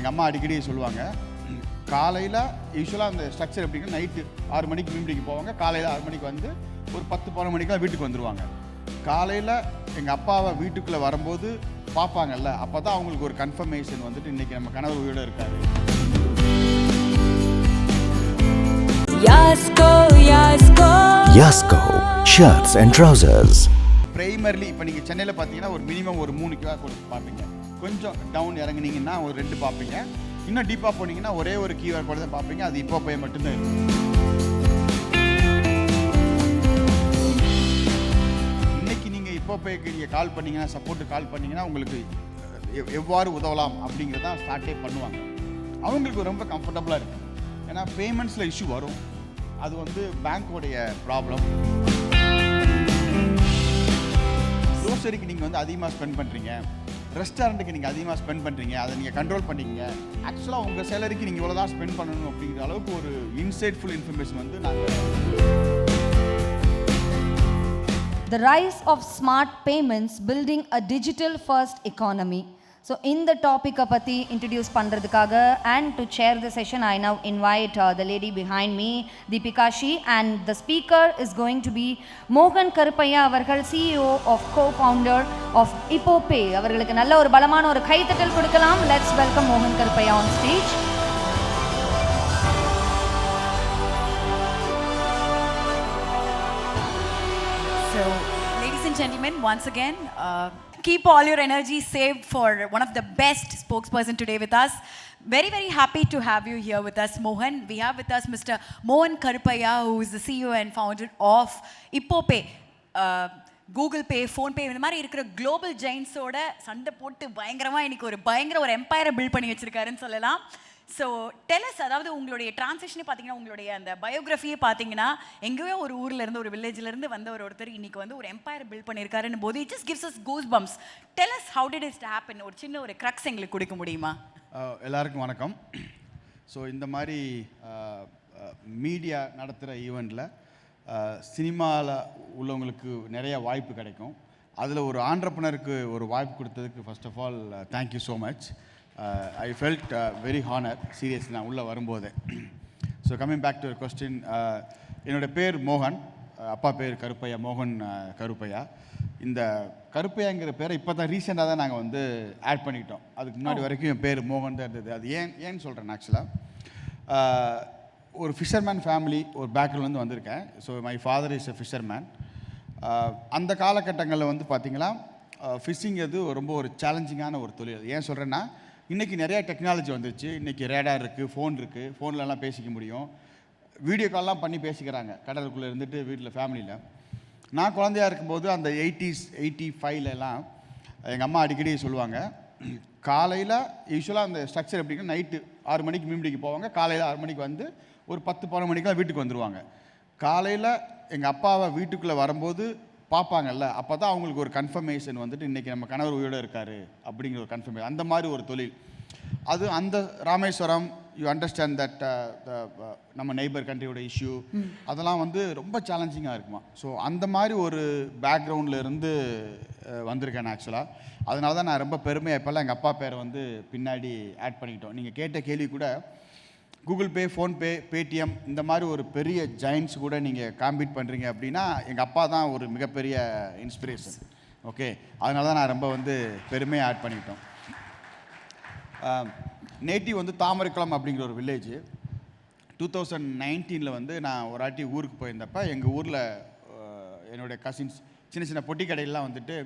எங்கள் அம்மா அடிக்கடி சொல்லுவாங்க, காலையில் யூஸ்வலாக அந்த ஸ்ட்ரக்சர் எப்படின்னா நைட்டு 6 மணிக்கு மீன்பிடிக்க போவாங்க, காலையில் 6 மணிக்கு வந்து ஒரு 10-12 மணிக்கெலாம் வீட்டுக்கு வந்துடுவாங்க. காலையில் எங்கள் அப்பாவை வீட்டுக்குள்ளே வரும்போது பார்ப்பாங்கல்ல, அப்போ தான் அவங்களுக்கு ஒரு கன்ஃபர்மேஷன் வந்துட்டு இன்றைக்கி நம்ம கணவர் உயிரோடு இருக்காரு. Yasko shirts and trousers. Primarily இப்போ நீங்கள் சென்னையில் பார்த்தீங்கன்னா ஒரு மினிமம் ஒரு 3 QR கோட் பார்ப்பீங்க. கொஞ்சம் டவுன் இறங்குனீங்கன்னா ஒரு 2 பார்ப்பீங்க. இன்னும் டீப்பாக போனீங்கன்னா ஒரே ஒரு QR கோட் தான் பார்ப்பீங்க. அது இப்போ போய் மட்டும்தான் இருக்கும். இன்னைக்கு நீங்கள் இப்போ போய்க்கு நீங்கள் கால் பண்ணிங்கன்னா, சப்போர்ட்டு கால் பண்ணிங்கன்னா உங்களுக்கு எவ்வாறு உதவலாம் அப்படிங்கிறதான் ஸ்டார்ட்டே பண்ணுவாங்க. அவங்களுக்கு ரொம்ப கம்ஃபர்டபுளாக இருக்குது. ஏன்னா பேமெண்ட்ஸில் இஷ்யூ வரும். அது வந்து பேங்க்கோடைய ப்ராப்ளம். க்ரோசரிக்கு நீங்கள் வந்து அதிகமாக ஸ்பெண்ட் பண்ணுறீங்க, ரெஸ்டாரண்ட்டுக்கு நீங்கள் அதிகமாக ஸ்பெண்ட் பண்ணுறீங்க, அதை நீங்கள் கண்ட்ரோல் பண்ணிக்கங்க. ஆக்சுவலாக உங்கள் சேலரிக்கு நீங்கள் இவ்வளோ தான் ஸ்பெண்ட் பண்ணணும் அப்படிங்கிற அளவுக்கு ஒரு இன்சைட்ஃபுல் இன்ஃபர்மேஷன் வந்து The rise of smart payments building a digital first economy. So in the topic பத்தி introduce பண்றதுக்காக and to chair the session I now invite the lady behind me, Deepika Shi, and the speaker is going to be Mohan Karupaiya அவர்கள், CEO of co-founder of IPOPay. அவர்களுக்கு நல்ல ஒரு பலமான ஒரு கைத்தட்டல் கொடுக்கலாம். Let's welcome Mohan Karupaiya on stage. So, ladies and gentlemen, once again, keep all your energy saved for one of the best spokesperson today with us. Very, very happy to have you here with us, Mohan. We have with us Mr. Mohan Karupaiya, who is the CEO and founder of IPOPay. Google Pay, Phone Pay, இந்த மாதிரி இருக்கிற global ஜெயின்ஸோட சண்டை போட்டு பயங்கரமாக இன்னைக்கு ஒரு பயங்கர ஒரு எம்பையரை பில்ட் பண்ணி வச்சிருக்காருன்னு சொல்லலாம். ஸோ டெலஸ், அதாவது உங்களுடைய டிரான்சாக்ஷனே பார்த்தீங்கன்னா, உங்களுடைய அந்த பயோகிராஃபியே பார்த்தீங்கன்னா, எங்கேயோ ஒரு ஊர்லேருந்து ஒரு வில்லேஜ்லேருந்து வந்த ஒருத்தர் இன்னைக்கு வந்து ஒரு எம்பையர் பில்ட் பண்ணியிருக்காருன்னு போது it just gives us goose bumps. Tell us, how did it happen? ஒரு சின்ன ஒரு க்ரக்ஸ் எங்களுக்கு கொடுக்க முடியுமா? எல்லாருக்கும் வணக்கம். ஸோ இந்த மாதிரி மீடியா நடத்துகிற ஈவெண்ட்டில் சினிமாவில் உள்ளவங்களுக்கு நிறைய வாய்ப்பு கிடைக்கும். அதில் ஒரு ஆண்டர்ப்ரனருக்கு ஒரு வாய்ப்பு கொடுத்ததுக்கு first of all thank you so much. I felt very honored, seriously, நான் உள்ளே வரும்போதே. So coming back to question, என்னோடய பேர் மோகன், அப்பா பேர் கருப்பையா, மோகன் கருப்பையா. இந்த கருப்பையாங்கிற பேரை இப்போ தான் ரீசெண்டாக தான் நாங்கள் வந்து ஆட் பண்ணிக்கிட்டோம். அதுக்கு முன்னாடி வரைக்கும் என் பேர் மோகன் தான் இருந்தது. அது ஏன்னு சொல்கிறேன், ஆக்சுவலாக ஒரு ஃபிஷர்மேன் ஃபேமிலி, ஒரு பேக்ரவுண்ட்லேருந்து வந்திருக்கேன். So my father is a fisherman. அந்த காலகட்டங்களில் வந்து பார்த்திங்கன்னா ஃபிஷ்ஷிங் அது ரொம்ப ஒரு சேலஞ்சிங்கான ஒரு தொழில். ஏன் சொல்கிறேன்னா, இன்றைக்கி நிறையா டெக்னாலஜி வந்துச்சு. இன்றைக்கி ரேடார் இருக்குது, ஃபோன் இருக்குது, ஃபோன்லலாம் பேசிக்க முடியும். வீடியோ கால்லாம் பண்ணி பேசிக்கிறாங்க கடலுக்குள்ளே இருந்துட்டு வீட்டில் ஃபேமிலியில். நான் குழந்தையாக இருக்கும்போது அந்த 85 எங்கள் அம்மா அடிக்கடி சொல்லுவாங்க, காலையில் யூஸ்வலாக அந்த ஸ்ட்ரக்சர் எப்படின்னா நைட்டு 6 மணிக்கு மீன்பிடிக்க போவாங்க, காலையில் 6 மணிக்கு வந்து ஒரு 10-12 மணிக்கெலாம் வீட்டுக்கு வந்துடுவாங்க. காலையில் எங்கள் அப்பாவை வீட்டுக்குள்ளே வரும்போது பார்ப்பாங்கல்ல, அப்போ தான் அவங்களுக்கு ஒரு கன்ஃபர்மேஷன் வந்துட்டு இன்றைக்கி நம்ம கணவர் உயிரோடு இருக்காரு அப்படிங்கிற ஒரு கன்ஃபர்மேஷன். அந்த மாதிரி ஒரு தொழில் அது. அந்த ராமேஸ்வரம், யூ அண்டர்ஸ்டாண்ட் தட் நம்ம நெய்பர் கண்ட்ரியோட இஷ்யூ, அதெல்லாம் வந்து ரொம்ப சேலஞ்சிங்காக இருக்குமா. ஸோ அந்த மாதிரி ஒரு பேக்ரவுண்டில் இருந்து வந்திருக்கேன் ஆக்சுவலாக. அதனால தான் நான் ரொம்ப பெருமையாக இப்போல்லாம் எங்கள் அப்பா பேரை வந்து பின்னாடி ஆட் பண்ணிக்கிட்டோம். நீங்கள் கேட்ட கேள்வி கூட கூகுள் பே, ஃபோன்பே, பேடிஎம், இந்த மாதிரி ஒரு பெரிய ஜெயின்ஸ் கூட நீங்கள் காம்பீட் பண்ணுறீங்க அப்படின்னா எங்கள் அப்பா தான் ஒரு மிகப்பெரிய இன்ஸ்பிரேஷன். ஓகே, அதனால தான் நான் ரொம்ப வந்து பெருமையாக ஆட் பண்ணிக்கிட்டோம். நேட்டிவ் வந்து தாமரைக்குளம் அப்படிங்கிற ஒரு வில்லேஜ். 2019 வந்து நான் ஒரு வாட்டி ஊருக்கு போயிருந்தப்போ எங்கள் ஊரில் என்னுடைய கசின்ஸ் சின்ன சின்ன பொட்டி கடையிலாம் வந்துட்டு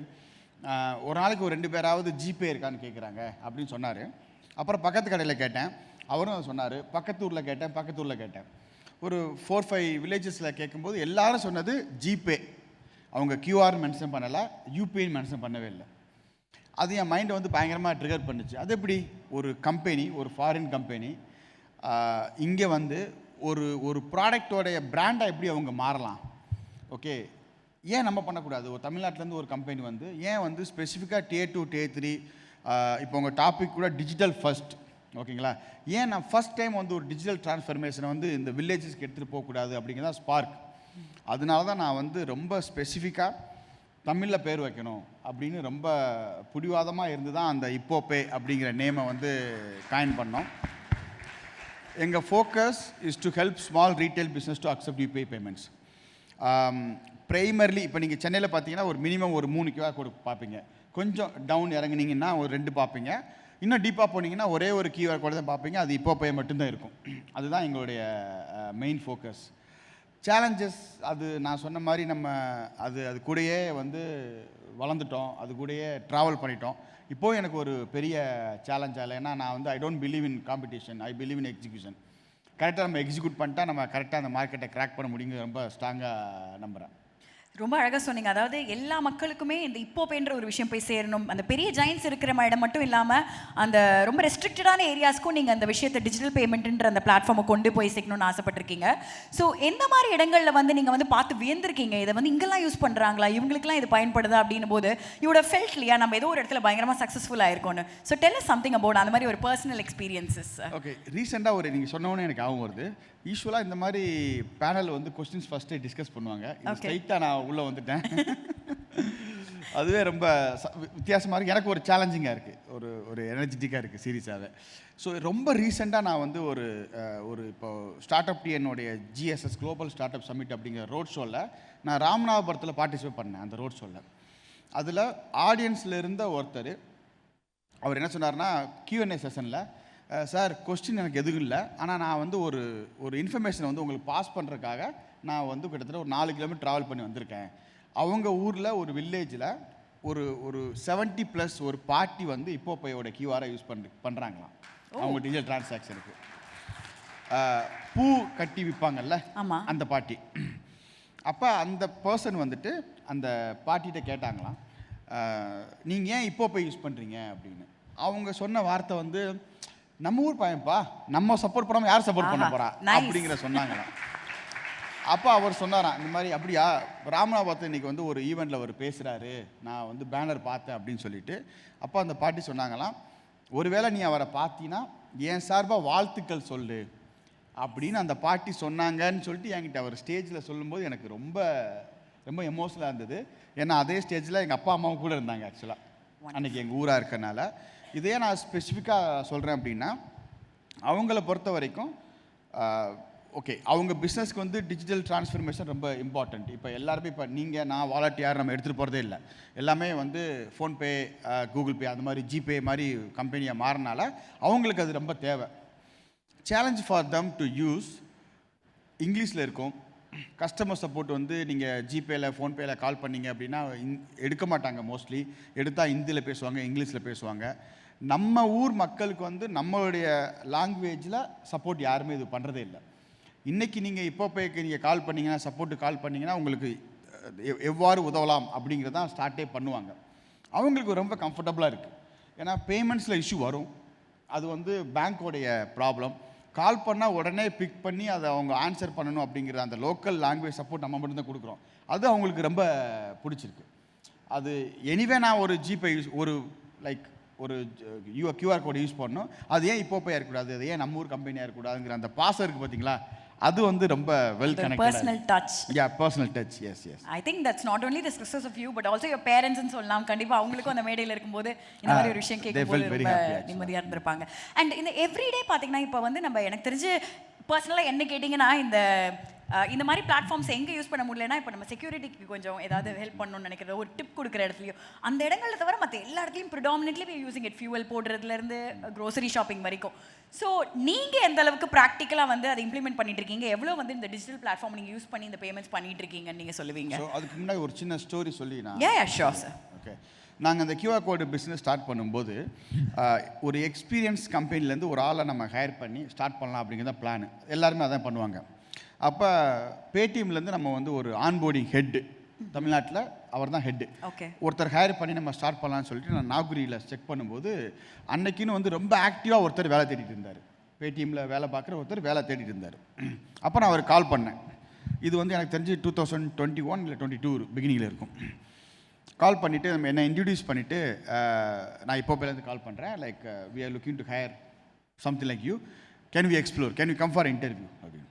ஒரு நாளைக்கு ஒரு 2 பேராவது ஜிபே இருக்கான்னு கேட்குறாங்க அப்படின்னு சொன்னார். அப்புறம் பக்கத்து கடையில் கேட்டேன், அவரும் சொன்னார். பக்கத்து ஊரில் கேட்டேன். ஒரு 4-5 வில்லேஜஸில் கேட்கும்போது எல்லாரும் சொன்னது ஜிபே. அவங்க கியூஆர் மென்ஷன் பண்ணலை, யூபிஐன்னு மென்ஷன் பண்ணவே இல்லை. அது என் மைண்டை வந்து பயங்கரமாக ட்ரிகர் பண்ணுச்சு. அது எப்படி ஒரு கம்பெனி, ஒரு ஃபாரின் கம்பெனி இங்கே வந்து ஒரு ப்ராடக்டோடைய பிராண்டாக எப்படி அவங்க மாறலாம்? ஓகே, ஏன் நம்ம பண்ணக்கூடாது? ஒரு தமிழ்நாட்டிலேருந்து ஒரு கம்பெனி வந்து ஏன் வந்து ஸ்பெசிஃபிக்காக Tier 2 Tier 3, இப்போ உங்கள் டாபிக் கூட டிஜிட்டல் ஃபர்ஸ்ட், ஓகேங்களா, ஏன் நான் ஃபஸ்ட் டைம் வந்து ஒரு டிஜிட்டல் டிரான்ஸ்ஃபர்மேஷனை வந்து இந்த வில்லேஜஸ்க்கு எடுத்துகிட்டு போகக்கூடாது அப்படிங்கிறதான் ஸ்பார்க். அதனால தான் நான் வந்து ரொம்ப ஸ்பெசிஃபிக்காக தமிழில் பேர் வைக்கணும் அப்படின்னு ரொம்ப பிடிவாதமாக இருந்து தான் அந்த இப்போபே அப்படிங்கிற நேமை வந்து காயின் பண்ணோம். எங்கள் focus is to help small retail business to accept UPI payments. Primarily இப்போ நீங்கள் சென்னையில் பார்த்தீங்கன்னா ஒரு மினிமம் ஒரு 3 QR கோடு பார்ப்பீங்க. கொஞ்சம் டவுன் இறங்குனீங்கன்னா ஒரு 2 பார்ப்பீங்க. இன்னும் டீப்பாக போனீங்கன்னா ஒரே ஒரு QR கோடு தான் பார்ப்பீங்க. அது இப்போபே மட்டும்தான் இருக்கும். அதுதான் எங்களுடைய மெயின் ஃபோக்கஸ். சேலஞ்சஸ் அது நான் சொன்ன மாதிரி நம்ம அது கூடயே வந்து வளர்ந்துட்டோம், அது கூடயே ட்ராவல் பண்ணிட்டோம். இப்போது எனக்கு ஒரு பெரிய சேலஞ்சாக இல்லை. ஏன்னா நான் வந்து I don't believe in competition, I believe in execution. கரெக்டாக நம்ம எக்ஸிக்யூட் பண்ணிட்டா நம்ம கரெக்டாக அந்த மார்க்கெட்டை கிராக் பண்ண முடியுங்க ரொம்ப ஸ்ட்ராங்காக நம்புகிறேன். ரொம்ப அழகாக சொன்னீங்க. அதாவது எல்லா மக்களுக்குமே இந்த இப்போபேன்ற ஒரு விஷயம் போய் சேரணும். அந்த பெரிய ஜாயின்ஸ் இருக்கிற இடம் மட்டும் இல்லாமல் அந்த ரொம்ப ரெஸ்ட்ரிக்டடான ஏரியாஸ்க்கும் நீங்கள் அந்த விஷயத்தை டிஜிட்டல் பேமெண்ட்ன்ற அந்த பிளாட்ஃபார்மை கொண்டு போய் சேர்க்கணும்னு ஆசைப்பட்டிருக்கீங்க. ஸோ எந்த மாதிரி இடங்களில் வந்து நீங்கள் வந்து பார்த்து வியந்திருக்கீங்க, இதை வந்து இங்கெல்லாம் யூஸ் பண்ணுறாங்களா, இவங்களுக்குலாம் இது பயன்படுதா அப்படின்னும் போது யூட ஃபெல்ட் இல்லையா நம்ம ஏதோ ஒரு இடத்துல பயங்கரமாக சக்ஸஸ்ஃபுல்லாக இருக்கும்னு. So tell us something about அந்த மாதிரி ஒரு பர்சனல் எக்ஸ்பீரியன்ஸஸ். ஓகே, ரீசெண்டாக ஒரு நீங்கள் சொன்னோன்னே எனக்கு ஆகும் வருது. யூஸ்வலாக இந்த மாதிரி பேனல் வந்து கொஸ்டின்ஸ் ஃபஸ்ட்டே டிஸ்கஸ் பண்ணுவாங்க. ஸ்ட்ரைட்டாக நான் உள்ளே வந்துட்டேன். அதுவே ரொம்ப வித்தியாசமாக இருக்குது. எனக்கு ஒரு சேலஞ்சிங்காக இருக்குது, ஒரு எனர்ஜெட்டிக்காக இருக்குது சீரியஸாகவே. ஸோ ரொம்ப ரீசெண்டாக நான் வந்து ஒரு இப்போ ஸ்டார்ட் அப் டிஎன்னுடைய GSS global start up summit அப்படிங்கிற ரோட் ஷோவில் நான் ராமநாதபுரத்தில் பார்ட்டிசிபேட் பண்ணேன். அந்த ரோட் ஷோவில் அதில் ஆடியன்ஸில் இருந்த ஒருத்தர் அவர் என்ன சொன்னார்னா, Q&A செஷனில், சார் கொஸ்டின் எனக்கு எதுவும் இல்லை, ஆனால் நான் வந்து ஒரு இன்ஃபர்மேஷனை வந்து உங்களுக்கு பாஸ் பண்ணுறதுக்காக நான் வந்து கிட்டத்தட்ட ஒரு 4 கிலோமீட்டர் ட்ராவல் பண்ணி வந்திருக்கேன். அவங்க ஊரில் ஒரு வில்லேஜில் ஒரு 70+ ஒரு பார்ட்டி வந்து இப்போபேயோட QR யூஸ் பண்ணுறாங்களாம் அவங்க டிஜிட்டல் டிரான்சாக்ஷனுக்கு. பூ கட்டி விற்பாங்கல்ல அந்த பார்ட்டி. அப்போ அந்த பர்சன் வந்துட்டு அந்த பார்ட்டிகிட்ட கேட்டாங்களாம், நீங்கள் ஏன் இப்போபே யூஸ் பண்ணுறீங்க அப்படின்னு. அவங்க சொன்ன வார்த்தை வந்து, நம்ம ஊர் பையன்ப்பா, நம்ம சப்போர்ட் பண்ணாமல் யார் சப்போர்ட் பண்ண போகிறா அப்படிங்கிற சொன்னாங்களாம். அப்போ அவர் சொன்னாராம், இந்த மாதிரி அப்படியா, ராமநாதபுரத்தில் இன்றைக்கி வந்து ஒரு ஈவெண்ட்டில் அவர் பேசுகிறாரு, நான் வந்து பேனர் பார்த்தேன் அப்படின்னு சொல்லிட்டு. அப்போ அந்த பாட்டி சொன்னாங்களாம், ஒருவேளை நீ அவரை பார்த்தீங்கன்னா என் சார்பாக வாழ்த்துக்கள் சொல்லு அப்படின்னு அந்த பாட்டி சொன்னாங்கன்னு சொல்லிட்டு என்கிட்ட அவர் ஸ்டேஜில் சொல்லும்போது எனக்கு ரொம்ப ரொம்ப எமோஷனலாக இருந்தது. ஏன்னா அதே ஸ்டேஜில் எங்கள் அப்பா அம்மாவும் கூட இருந்தாங்க ஆக்சுவலாக அன்றைக்கி எங்கள் ஊராக இருக்கனால. இதே நான் ஸ்பெசிஃபிக்காக சொல்கிறேன் அப்படின்னா, அவங்கள பொறுத்த வரைக்கும் ஓகே, அவங்க பிஸ்னஸ்க்கு வந்து டிஜிட்டல் ட்ரான்ஸ்ஃபர்மேஷன் ரொம்ப இம்பார்ட்டண்ட். இப்போ எல்லாருமே இப்போ நீங்கள் நான் வாலெட் யாரும் நம்ம எடுத்துகிட்டு போகிறதே இல்லை. எல்லாமே வந்து ஃபோன்பே, கூகுள் பே, அந்த மாதிரி ஜிபே மாதிரி கம்பெனியாக மாறினால அவங்களுக்கு அது ரொம்ப தேவை. Challenge for them to use இங்கிலீஷில் இருக்கும். கஸ்டமர் சப்போர்ட் வந்து நீங்கள் ஜிபேயில் ஃபோன்பேயில் கால் பண்ணிங்க அப்படின்னா எடுக்க மாட்டாங்க. மோஸ்ட்லி எடுத்தால் ஹிந்தியில் பேசுவாங்க, இங்கிலீஷில் பேசுவாங்க. நம்ம ஊர் மக்களுக்கு வந்து நம்மளுடைய லாங்குவேஜில் சப்போர்ட் யாருமே இது பண்ணுறதே இல்லை. இன்றைக்கி நீங்கள் இப்போபேக்கு நீங்கள் கால் பண்ணிங்கன்னா, சப்போர்ட்டு கால் பண்ணிங்கன்னா உங்களுக்கு எவ்வாறு உதவலாம் அப்படிங்கிறதான் ஸ்டார்ட்டே பண்ணுவாங்க. அவங்களுக்கு ரொம்ப கம்ஃபர்டபுளாக இருக்குது. ஏன்னா பேமெண்ட்ஸில் இஷ்யூ வரும், அது வந்து பேங்க்கோடைய ப்ராப்ளம். கால் பண்ணால் உடனே பிக் பண்ணி அதை அவங்க ஆன்சர் பண்ணணும் அப்படிங்கிற அந்த லோக்கல் லாங்குவேஜ் சப்போர்ட் நம்ம மட்டும்தான் கொடுக்குறோம். அது அவங்களுக்கு ரொம்ப பிடிச்சிருக்கு. அது எனிவே நான் ஒரு ஜிபே யூஸ் ஒரு QR கோடு யூஸ் பண்ணணும், அது ஏன் இப்போபே இருக்கக்கூடாது, அது ஏன் நம்ம ஊர் கம்பெனியாக இருக்கக்கூடாதுங்கிற அந்த பாசம் இருக்குது பார்த்தீங்களா, அது வந்து ரொம்ப well connected. Personal touch. Yeah, personal touch. Yes. I think that's not only the success of you but also your பேரண்ட்ஸ்னு சொல்லலாம். கண்டிப்பாக அவங்களுக்கும் அந்த மேடையில் இருக்கும்போது இந்த மாதிரி ஒரு விஷயம் கேட்கும்போது ரொம்ப நிம்மதியாக இருந்திருப்பாங்க. அண்ட் இந்த எவ்ரிடே பார்த்தீங்கன்னா இப்போ வந்து நம்ம எனக்கு தெரிஞ்சு பர்சனலாக என்ன கேட்டிங்கன்னா, இந்த மாதிரி பிளாட்ஃபார்ம்ஸ் எங்கே யூஸ் பண்ண முடியலன்னா, இப்போ நம்ம செக்யூரிட்டிக்கு கொஞ்சம் ஏதாவது ஹெல்ப் பண்ணணும்னு நினைக்கிற ஒரு டிப் கொடுக்குற இடத்துலையும் அந்த இடங்களில் தவிர மற்ற எல்லா இடத்துலையும் predominantly we using it, fuel போடுறதுலேருந்து க்ரோசரி ஷாப்பிங் வரைக்கும். ஸோ நீங்கள் எந்த அளவுக்கு ப்ராக்டிக்கலாக வந்து அதை இம்ப்ளிமெண்ட் பண்ணிட்டு இருக்கீங்க, எவ்வளோ வந்து இந்த டிஜிட்டல் பிளாட்ஃபார்ம் நீங்கள் யூஸ் பண்ணி இந்த பேமெண்ட்ஸ் பண்ணிட்டு இருக்கீங்கன்னு நீங்கள் சொல்லுவீங்க? ஸோ அதுக்கு முன்னாடி ஒரு சின்ன ஸ்டோரி சொல்லி நான். Sure sir. ஓகே, நாங்கள் அந்த QR கோடு பிஸ்னஸ் ஸ்டார்ட் பண்ணும்போது ஒரு எக்ஸ்பீரியன்ஸ் கம்பெனிலேருந்து ஒரு ஆளை நம்ம ஹையர் பண்ணி ஸ்டார்ட் பண்ணலாம் அப்படிங்கிறத பிளான். எல்லாருமே அதான் பண்ணுவாங்க. அப்போ பேடிஎம்லேருந்து நம்ம வந்து ஒரு ஆன்போர்டிங் ஹெட்டு, தமிழ்நாட்டில் அவர் தான் ஹெட்டு, ஒருத்தர் ஹையர் பண்ணி நம்ம ஸ்டார்ட் பண்ணலான்னு சொல்லிட்டு நான் நாகுரியில் செக் பண்ணும்போது அன்னைக்குன்னு வந்து ரொம்ப ஆக்டிவாக ஒருத்தர் வேலை தேடிட்டு இருந்தார். பேடிஎம்மில் வேலை பார்க்குற ஒருத்தர் வேலை தேடிட்டு இருந்தார். அப்போ நான் அவர் கால் பண்ணேன். இது வந்து எனக்கு தெரிஞ்சு 2021 இல்லை 22 பிகினிங்கில் இருக்கும். கால் பண்ணிவிட்டு நம்ம என்னை இன்ட்ரடியூஸ் பண்ணிவிட்டு, நான் இப்போபேலேருந்து கால் பண்ணுறேன், like we are looking to hire something like you, can we explore, can we come for interview அப்படின்னு.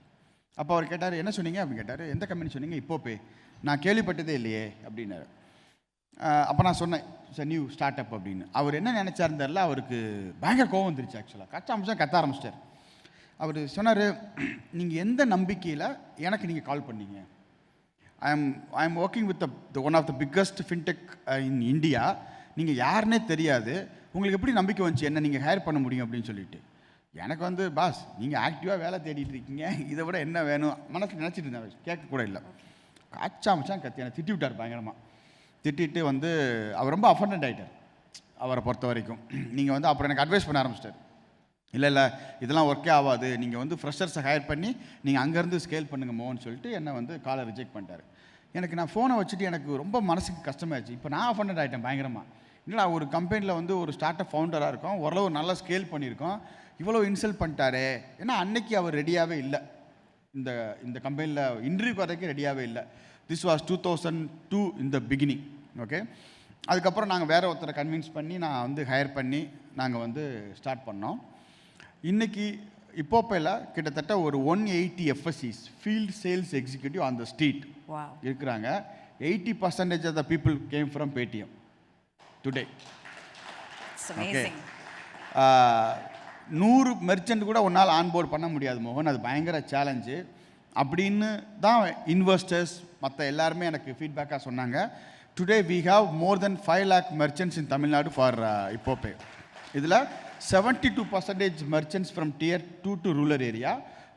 அப்போ அவர் கேட்டார், என்ன சொன்னீங்க அப்படின்னு கேட்டார். எந்த கம்பெனி சொன்னீங்க? இப்போபே. நான் கேள்விப்பட்டதே இல்லையே அப்படின்னாரு. அப்போ நான் சொன்னேன் சார் நியூ ஸ்டார்ட் அப் அப்படின்னு. அவர் என்ன நினச்சாருன்னு தெரியல, அவருக்கு பயங்கர கோவம் வந்துருச்சு. ஆக்சுவலாக கத்த ஆரம்பிச்சிட்டார். அவர் சொன்னார், நீங்கள் எந்த நம்பிக்கையில் எனக்கு நீங்கள் கால் பண்ணீங்க? I am working with one of the biggest fintech in India. நீங்கள் யாருன்னே தெரியாது, உங்களுக்கு எப்படி நம்பிக்கை வந்துச்சு என்ன நீங்கள் ஹையர் பண்ண முடியும் அப்படின்னு சொல்லிட்டு. எனக்கு வந்து பாஸ் நீங்கள் ஆக்டிவாக வேலை தேடிட்டு இருக்கீங்க, இதை விட என்ன வேணும் மனசில் நினச்சிட்டு இருந்தேன், கேட்கக்கூட இல்லை. காச்சாமச்சான் கத்தி என்னை திட்டி விட்டார் பயங்கரமாக. திட்டிட்டு வந்து அவர் ரொம்ப அஃபண்டட் ஆகிட்டார் அவரை பொறுத்த வரைக்கும். நீங்கள் வந்து அப்புறம் எனக்கு அட்வைஸ் பண்ண ஆரம்பிச்சிட்டார். இல்லை இதெல்லாம் ஒர்க்கே ஆகாது, நீங்கள் வந்து ஃப்ரெஷர்ஸை ஹையர் பண்ணி நீங்கள் அங்கேருந்து ஸ்கேல் பண்ணுங்க மோன்னு சொல்லிட்டு என்னை வந்து காலை ரிஜெக்ட் பண்ணிட்டார். எனக்கு நான் ஃபோனை வச்சுட்டு எனக்கு ரொம்ப மனசுக்கு கஷ்டமாகிடுச்சு. இப்போ நான் அஃபண்டட் ஆகிட்டேன் பயங்கரமாக. இல்லை ஒரு கம்பெனியில் வந்து ஒரு ஸ்டார்ட் அப் ஃபவுண்டராக இருக்கோம், ஓரளவு நல்லா ஸ்கேல் பண்ணியிருக்கோம், இவ்வளோ இன்சல்ட் பண்ணிட்டாரே. ஏன்னா அன்னைக்கு அவர் ரெடியாகவே இல்லை, இந்த கம்பெனியில் இன்டர்வியூ வரைக்கும் ரெடியாகவே இல்லை. திஸ் வாஸ் 2002 இந்த பிகினிங். ஓகே, அதுக்கப்புறம் நாங்கள் வேறு ஒருத்தரை கன்வின்ஸ் பண்ணி நான் வந்து ஹையர் பண்ணி நாங்கள் வந்து ஸ்டார்ட் பண்ணோம். இன்றைக்கி இப்போப்பையில் கிட்டத்தட்ட ஒரு 180 FSCs field sales executive on the street இருக்கிறாங்க. 80% of the people came from Paytm today. 100 merchant கூட ஒன்றால் ஆன்போர்ட் பண்ண முடியாது மோகன், அது பயங்கர சேலஞ்சு அப்படின்னு தான் இன்வெஸ்டர்ஸ் மற்ற எல்லாருமே எனக்கு ஃபீட்பேக்காக சொன்னாங்க. Today we have more than 5 lakh merchants in Tamil Nadu for IppoPay. இதில் 72% merchants from Tier 2 to rural area,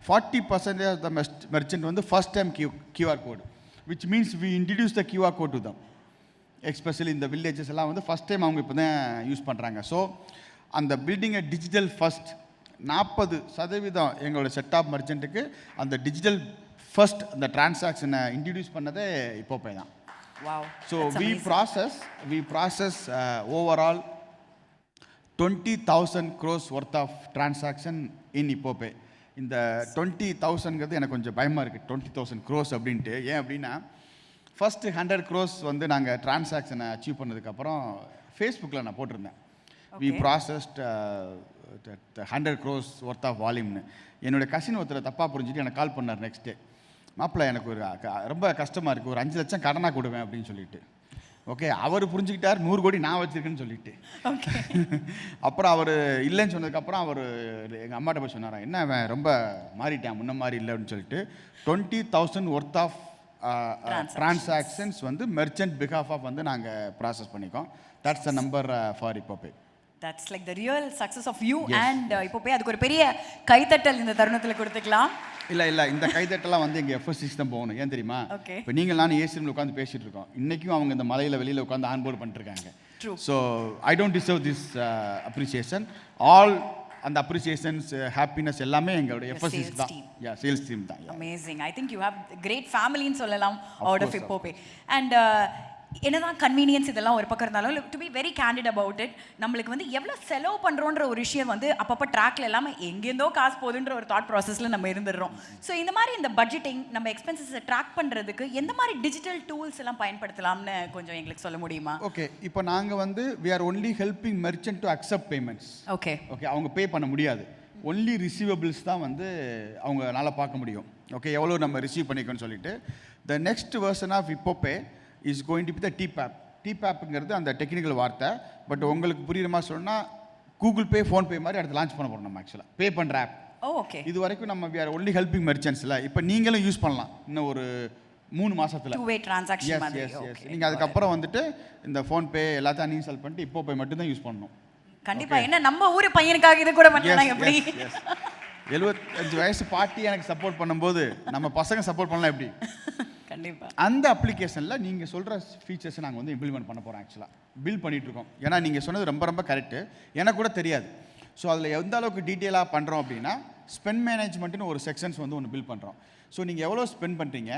40% of the merchant வந்து first time QR code, which means we introduce the QR code to them. Especially இந்த villages எல்லாம் வந்து first time அவங்க இப்போ தான் use பண்ணுறாங்க. So அந்த பில்டிங்கை டிஜிட்டல் ஃபஸ்ட் 40% எங்களோட செட் ஆஃப் மெர்ச்சன்ட்டுக்கு அந்த டிஜிட்டல் ஃபர்ஸ்ட் அந்த டிரான்சாக்ஷனை இன்ட்ரடியூஸ் பண்ணதே இப்போப்பே தான். So we process overall 20,000 crores worth of transaction in IppoPay. இந்த 20,000ங்கிறது எனக்கு கொஞ்சம் பயமாக இருக்குது, 20,000 crores அப்படின்ட்டு. ஏன் அப்படின்னா ஃபஸ்ட்டு 100 crores வந்து நாங்கள் டிரான்சாக்ஷனை அச்சீவ் பண்ணதுக்கப்புறம் ஃபேஸ்புக்கில் நான் போட்டிருந்தேன், we processed 100 crores worth of வால்யூம்னு. என்னுடைய கசின் ஒருத்தர் தப்பாக புரிஞ்சுட்டு எனக்கு கால் பண்ணார் நெக்ஸ்ட் டே, மாப்பிள்ளை எனக்கு ஒரு ரொம்ப கஷ்டமாக இருக்குது, ஒரு 5 லட்சம் கடனாக கொடுவேன் அப்படின்னு சொல்லிட்டு. ஓகே, அவர் புரிஞ்சுக்கிட்டார் 100 கோடி நான் வச்சுருக்கேன்னு சொல்லிட்டு. அப்புறம் அவர் இல்லைன்னு சொன்னதுக்கப்புறம் அவர் எங்கள் அம்மாட்ட போய் சொன்னாரா, என்ன அவன் ரொம்ப மாறிட்டான் முன்ன மாதிரி இல்லை அப்படின்னு சொல்லிட்டு 20,000 ஒர்த் ஆஃப் டிரான்சாக்ஷன்ஸ் வந்து மெர்ச்சன்ட் பிகாஃப் ஆஃப் வந்து நாங்கள் ப்ராசஸ் பண்ணிக்கோம். That's the number for IppoPay. That's like the real success of you. Yes. And IppoPay அதுக்கு ஒரு பெரிய கைத்தட்டல் இந்த தருணத்தில் கொடுத்துக்கலாம். இல்லை இந்த கைத்தட்டெல்லாம் வந்து எங்கள் FSCs தான் போகணும். ஏன் தெரியுமா? இப்போ நீங்கள் நானும் ஏசி ரூமில் உட்காந்து பேசிகிட்டு இருக்கோம், இன்றைக்கும் அவங்க இந்த மலையில் வெளியில் உட்காந்து ஆன்போர்ட் பண்ணிட்டுருக்காங்க. So I don't deserve this appreciation. All அந்த அப்ரிசியேஷன்ஸ் ஹாப்பினஸ் எல்லாமே எங்களோட FSCs தான், சேல்ஸ் டீம் தான். Amazing. I think you have great ஃபேமிலின்னு சொல்லலாம் அவுட் ஆஃப் இப்போப்பே. அண்ட் என்னதான் கன்வீனியன்ஸ் இதெல்லாம் ஒரு பக்கம் இருந்தாலும், to be very candid about it, நம்மளுக்கு வந்து எவ்வளோ செலவு பண்ணுறோன்ற ஒரு விஷயம் வந்து அப்பப்போ ட்ராக்ல இல்லாமல் எங்கேருந்தோ காசு போகுதுன்ற ஒரு தாட் ப்ராசஸில் நம்ம இருந்துடுறோம். ஸோ இந்த மாதிரி இந்த பட்ஜெட்டிங் நம்ம எக்ஸ்பென்சஸை ட்ராக் பண்ணுறதுக்கு எந்த மாதிரி டிஜிட்டல் டூல்ஸ் எல்லாம் பயன்படுத்தலாம்னு கொஞ்சம் எங்களுக்கு சொல்ல முடியுமா? ஓகே, இப்போ நாங்கள் வந்து we are only helping merchant to accept payments. Okay, அவங்க பே பண்ண முடியாது, ஒன்லி ரிசீவபிள்ஸ் தான் வந்து அவங்களால பார்க்க முடியும். ஓகே, எவ்வளோ நம்ம ரிசீவ் பண்ணிக்கோன்னு சொல்லிட்டு. The next version of Ippopay is going to be the TPAP. TPAPங்கிறது அந்த டெக்னிக்கல் வார்த்தை, பட் உங்களுக்கு புரியுற மாதிரி சொன்னால் கூகுள் பே, ஃபோன்பே மாதிரி அடுத்து லான்ச் பண்ண போகிறோம் நம்ம. ஆக்சுவலாக பே பண்ணுற ஆப். ஓகே, இது வரைக்கும் நம்ம வி ஆர் ஒன்லி ஹெல்பிங் மெர்ச்சன்ட்ஸில், இப்போ நீங்களும் யூஸ் பண்ணலாம் இன்னும் ஒரு 3 மாதத்தில். Two way transaction. நீங்கள் அதுக்கப்புறம் வந்துட்டு இந்த ஃபோன்பே எல்லாத்தையும் அன்இன்ஸ்டால் பண்ணிட்டு இப்போப்பே மட்டும்தான் யூஸ் பண்ணணும். கண்டிப்பாக. என்ன நம்ம ஊர் பையனுக்காக இது கூட பண்ணலாம் எப்படி? 75 வயசு பாட்டி எனக்கு சப்போர்ட் பண்ணும்போது நம்ம பசங்க சப்போர்ட் பண்ணலாம் எப்படி? கண்டிப்பாக. அந்த அப்ளிகேஷனில் நீங்கள் சொல்கிற ஃபீச்சர்ஸை நாங்கள் வந்து இம்ப்ளிமெண்ட் பண்ண போகிறோம். ஆக்சுவலாக பில்ட் பண்ணிகிட்ருக்கோம். ஏன்னா நீங்கள் சொன்னது ரொம்ப ரொம்ப கரெக்டு, எனக்கு கூட தெரியாது. ஸோ அதில் எந்த அளவுக்கு டீட்டெயிலாக பண்ணுறோம் அப்படின்னா, ஸ்பெண்ட் மேனேஜ்மெண்ட்டுன்னு ஒரு செக்ஷன்ஸ் வந்து ஒன்று பில்ட் பண்ணுறோம். ஸோ நீங்கள் எவ்வளோ ஸ்பெண்ட் பண்ணுறீங்க,